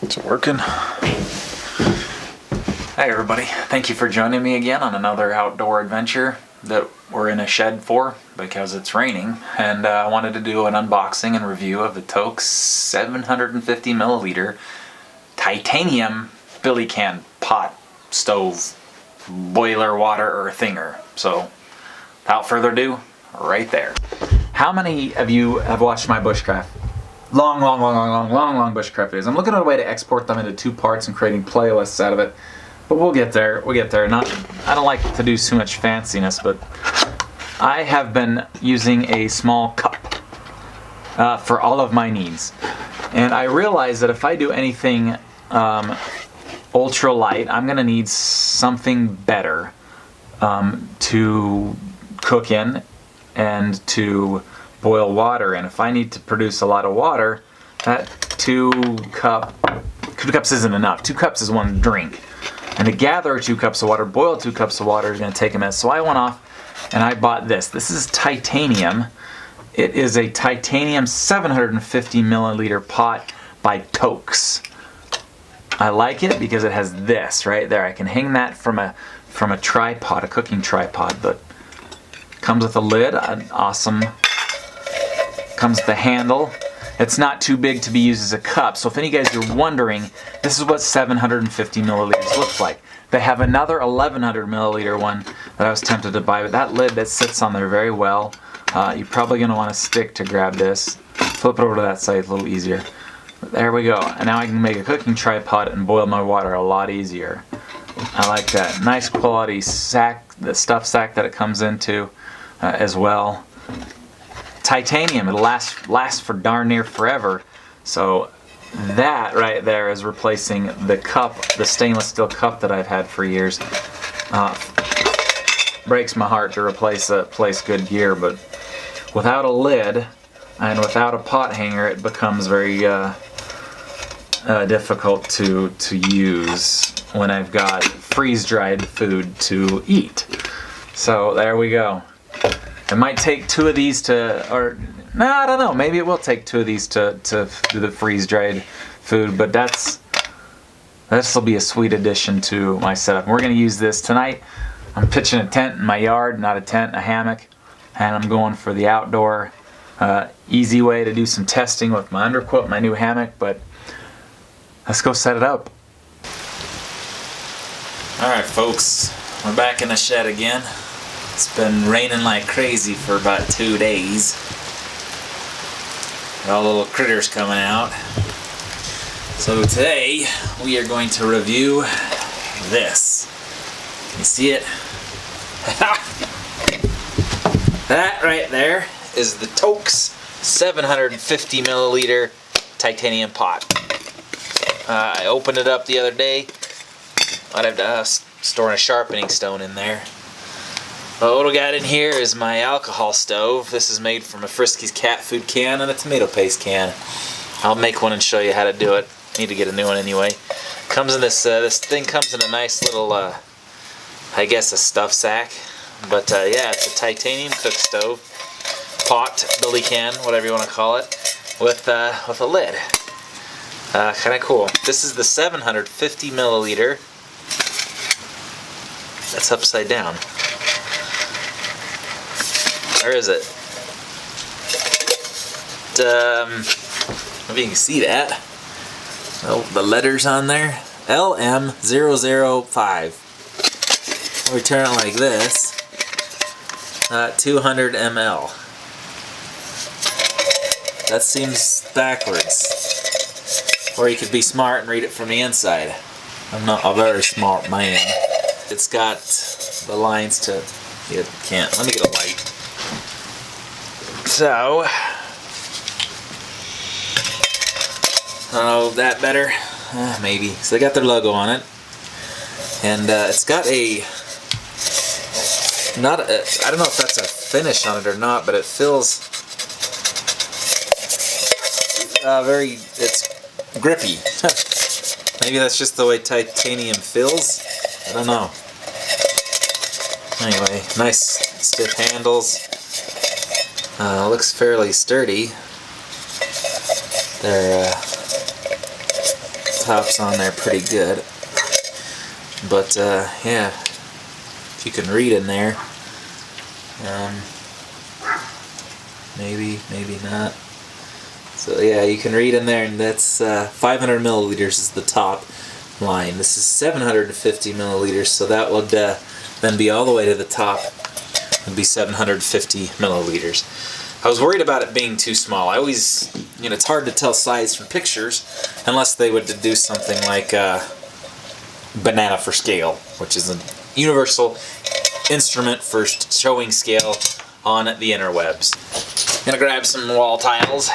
It's working. Hey everybody, thank you for joining me again on another outdoor adventure that we're in a shed for because it's raining, and I wanted to do an unboxing and review of the Toaks 750 milliliter titanium billy can pot stove boiler water earthinger. So without further ado, right there. How many of you have watched my bushcraft? Long bushcraft videos. I'm looking at a way to export them into 2 parts and creating playlists out of it. But we'll get there. We'll get there. I don't like to do too much fanciness, but I have been using a small cup for all of my needs. And I realize that if I do anything ultra light, I'm going to need something better to cook in and to boil water in. If I need to produce a lot of water, that 2 cups isn't enough. 2 cups is 1 drink. And to gather 2 cups of water, boil 2 cups of water is going to take a minute. So I went off and I bought this. This is titanium. It is a titanium 750 milliliter pot by Toaks. I like it because it has this right there. I can hang that from a tripod, a cooking tripod, but comes with a lid, an awesome. Comes with the handle. It's not too big to be used as a cup. So if any of you guys are wondering, this is what 750 milliliters looks like. They have another 1100 milliliter one that I was tempted to buy, but that lid that sits on there very well. You're probably going to want a stick to grab this. Flip it over to that side, a little easier. But there we go. And now I can make a cooking tripod and boil my water a lot easier. I like that. Nice quality sack, the stuff sack that it comes into as well. Titanium, it'll last for darn near forever. So that right there is replacing the cup, the stainless steel cup that I've had for years. Breaks my heart to replace good gear, but without a lid and without a pot hanger, it becomes very difficult to use when I've got freeze-dried food to eat. So there we go. It might take 2 of these I don't know, maybe it will take 2 of these to do the freeze-dried food, but this will be a sweet addition to my setup. We're going to use this tonight. I'm pitching a tent in my yard, not a tent, a hammock, and I'm going for the outdoor easy way to do some testing with my underquilt, my new hammock, but let's go set it up. Alright folks, we're back in the shed again. It's been raining like crazy for about 2 days. Got all the little critters coming out. So today we are going to review this. Can you see it? That right there is the Toaks 750 milliliter titanium pot. I opened it up the other day. I'd have to store a sharpening stone in there. But what we got in here is my alcohol stove. This is made from a Friskies cat food can and a tomato paste can. I'll make one and show you how to do it. Need to get a new one anyway. Comes in this thing comes in a nice little, I guess a stuff sack. But yeah, it's a titanium cook stove, pot, billy can, whatever you want to call it, with a lid. Kind of cool. This is the 750 milliliter. That's upside down. Where is it? If you can see that. Oh, the letters on there. LM005. We turn it like this. 200 ml. That seems backwards. Or you could be smart and read it from the inside. I'm not a very smart man. It's got the lines to... You can't. Let me get a light. So, I don't know, that better? Maybe. So they got their logo on it. And it's got a... I don't know if that's a finish on it or not, but it feels... it's grippy. Maybe that's just the way titanium feels. I don't know. Anyway, nice stiff handles. Looks fairly sturdy. They're Top's on there pretty good. But yeah, if you can read in there, maybe not. So yeah, you can read in there, and that's 500 milliliters is the top line. This is 750 milliliters, so that would then be all the way to the top. Would be 750 milliliters. I was worried about it being too small. I always, it's hard to tell size from pictures unless they would do something like banana for scale, which is a universal instrument for showing scale on the interwebs. I'm gonna grab some wall tiles,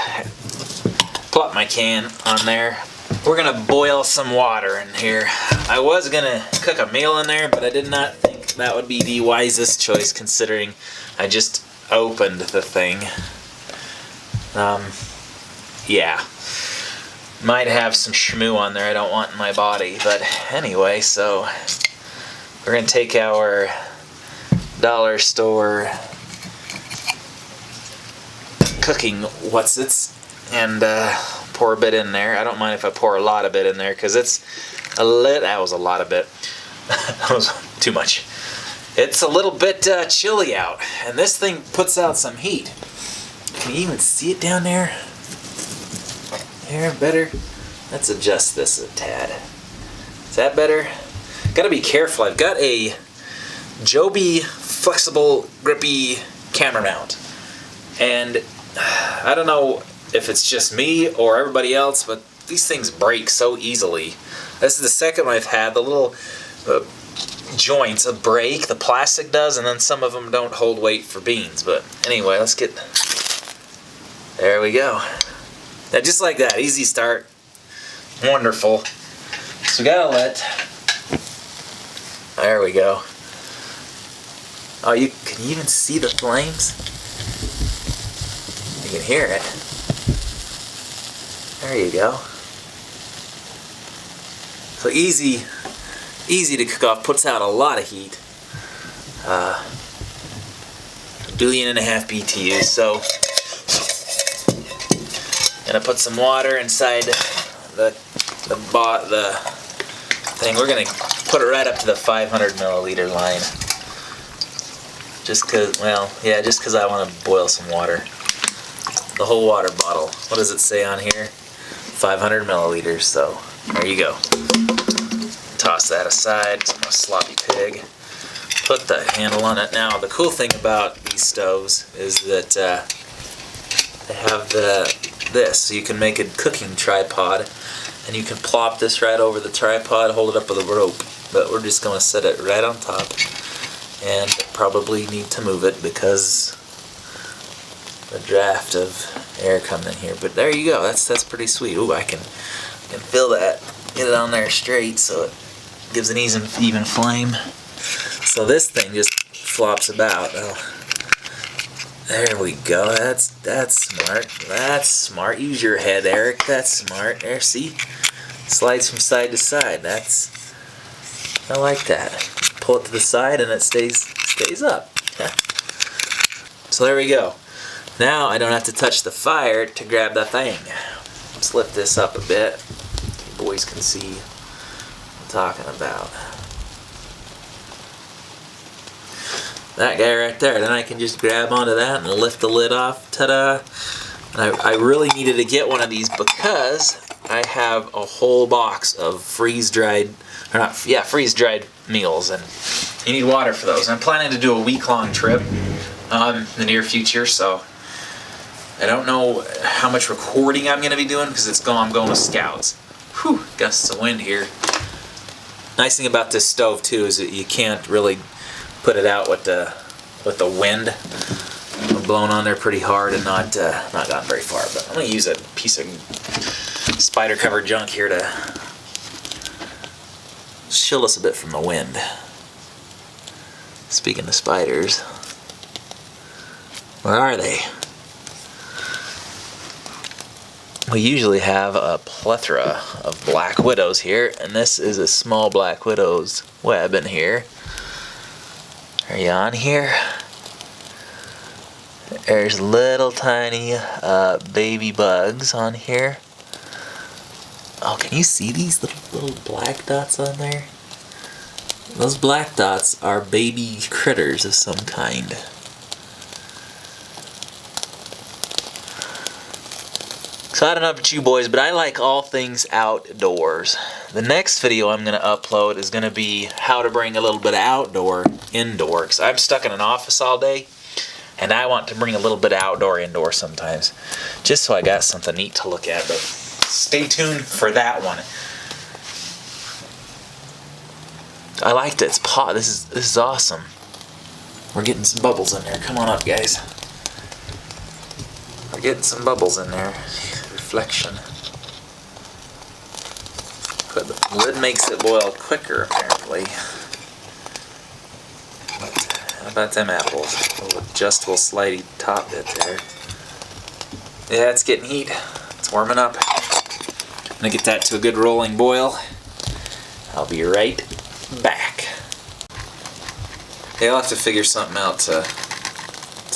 plop my can on there. We're gonna boil some water in here. I was gonna cook a meal in there, but I did not think that would be the wisest choice considering I just opened the thing. Yeah, might have some shmoo on there I don't want in my body, but anyway, so we're gonna take our dollar store cooking what's-its and pour a bit in there. I don't mind if I pour a lot of it in there because it's that was a lot of it. That was too much. It's a little bit chilly out, and this thing puts out some heat. Can you even see it down there? There, better? Let's adjust this a tad. Is that better? Gotta be careful. I've got a Joby flexible grippy camera mount, and I don't know if it's just me or everybody else, but these things break so easily. This is the second one I've had. The little joints break, the plastic does, and then some of them don't hold weight for beans. But anyway, let's get, there we go. Now just like that, easy start, wonderful. So we gotta there we go. Oh, can you even see the flames? You can hear it. There you go. So easy to cook off, puts out a lot of heat. 1.5 billion BTUs. So gonna put some water inside the thing. We're gonna put it right up to the 500 milliliter line. Just cause I want to boil some water. The whole water bottle. What does it say on here? 500 milliliters. So there you go. Toss that aside. I'm a sloppy pig. Put the handle on it. Now the cool thing about these stoves is that they have this, so you can make a cooking tripod, and you can plop this right over the tripod, hold it up with a rope. But we're just going to set it right on top, and probably need to move it because the draft of air coming in here. But there you go. That's pretty sweet. Ooh, I can feel that. Get it on there straight so it gives an even flame. So this thing just flops about. Oh, there we go. That's smart. That's smart. Use your head, Eric. That's smart. There, see? Slides from side to side. I like that. Pull it to the side and it stays up. So there we go. Now I don't have to touch the fire to grab the thing. Let's lift this up a bit. You boys can see what I'm talking about. That guy right there. Then I can just grab onto that and lift the lid off. Ta-da! And I really needed to get one of these because I have a whole box of freeze-dried meals, and you need water for those. I'm planning to do a week-long trip in the near future, so I don't know how much recording I'm going to be doing because I'm going with scouts. Whew, gusts of wind here. Nice thing about this stove too is that you can't really put it out with the wind blowing on there pretty hard and not gotten very far. But I'm going to use a piece of spider covered junk here to shield us a bit from the wind. Speaking of spiders, where are they? We usually have a plethora of black widows here, and this is a small black widow's web in here. Are you on here? There's little tiny baby bugs on here. Oh, can you see these little black dots on there? Those black dots are baby critters of some kind. So I don't know about you boys, but I like all things outdoors. The next video I'm going to upload is going to be how to bring a little bit of outdoor indoor. Because I'm stuck in an office all day, and I want to bring a little bit of outdoor indoor sometimes. Just so I got something neat to look at. But stay tuned for that one. I liked it. It's pot. This is awesome. We're getting some bubbles in there. Come on up, guys. We're getting some bubbles in there. Reflection. But the lid makes it boil quicker, apparently. But how about them apples? A little adjustable slidey top bit there. Yeah, it's getting heat. It's warming up. I'm gonna get that to a good rolling boil. I'll be right back. Okay, I'll have to figure something out to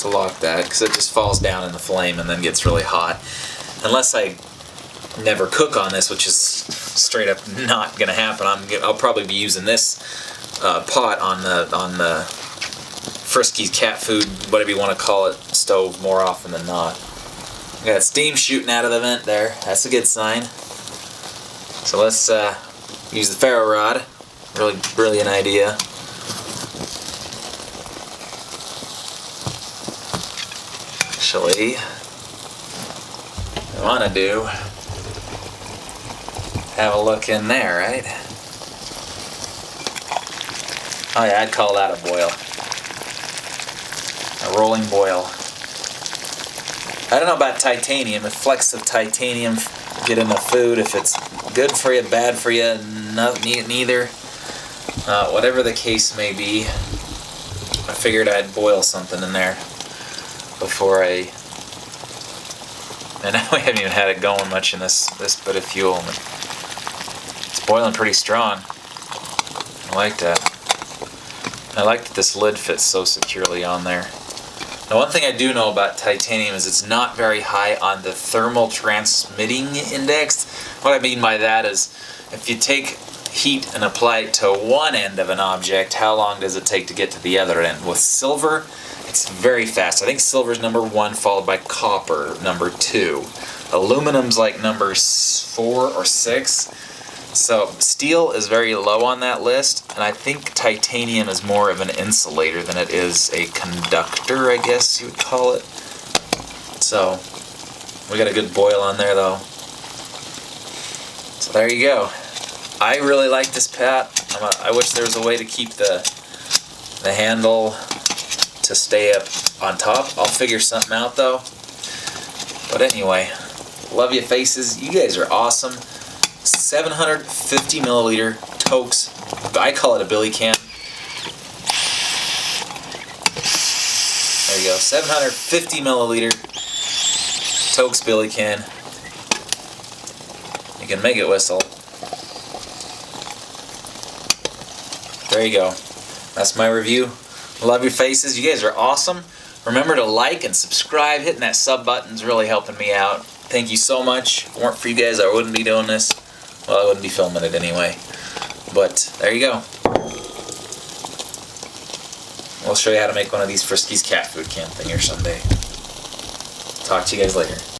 lock that, because it just falls down in the flame and then gets really hot. Unless I never cook on this, which is straight up not gonna happen. I'll probably be using this pot on the Friskies cat food, whatever you want to call it, stove more often than not. Got steam shooting out of the vent there. That's a good sign. So let's use the ferro rod. Really brilliant idea. Actually, I want to do, have a look in there, right? Oh yeah, I'd call that a boil. A rolling boil. I don't know about titanium. If flecks of titanium get in the food, if it's good for you, bad for you, neither. Whatever the case may be, I figured I'd boil something in there before I know we haven't even had it going much in this bit of fuel. It's boiling pretty strong. I like that. I like that this lid fits so securely on there. Now, one thing I do know about titanium is it's not very high on the thermal transmitting index. What I mean by that is, if you take heat and apply it to one end of an object, how long does it take to get to the other end? With silver, it's very fast. I think silver's number 1, followed by copper, number 2. Aluminum's like number 4 or 6. So steel is very low on that list, and I think titanium is more of an insulator than it is a conductor, I guess you would call it. So we got a good boil on there though. So there you go. I really like this pot. I wish there was a way to keep the handle to stay up on top. I'll figure something out though. But anyway, love you faces. You guys are awesome. 750 milliliter Toaks. I call it a billy can. There you go. 750 milliliter Toaks billy can. You can make it whistle. There you go. That's my review. Love your faces. You guys are awesome. Remember to like and subscribe. Hitting that sub button's really helping me out. Thank you so much. If it weren't for you guys, I wouldn't be doing this. Well, I wouldn't be filming it anyway. But there you go. We'll show you how to make one of these Friskies cat food can thing here someday. Talk to you guys later.